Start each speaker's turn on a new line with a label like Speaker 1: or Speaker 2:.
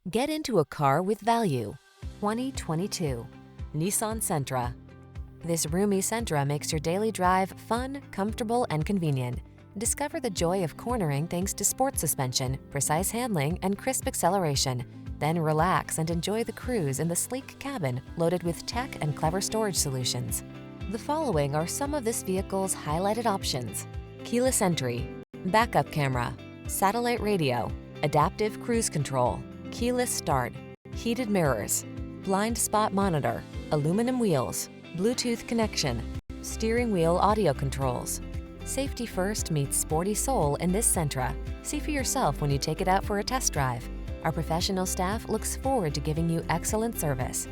Speaker 1: Get into a car with value. 2022 Nissan Sentra. This roomy Sentra makes your daily drive fun, comfortable, and convenient. Discover the joy of cornering thanks to sport suspension, precise handling, and crisp acceleration. Then relax and enjoy the cruise in the sleek cabin loaded with tech and clever storage solutions. The following are some of this vehicle's highlighted options: keyless entry, backup camera, satellite radio, adaptive cruise control, keyless start, heated mirrors, blind spot monitor, aluminum wheels, Bluetooth connection, steering wheel audio controls. Safety first meets sporty soul in this Sentra. See for yourself when you take it out for a test drive. Our professional staff looks forward to giving you excellent service.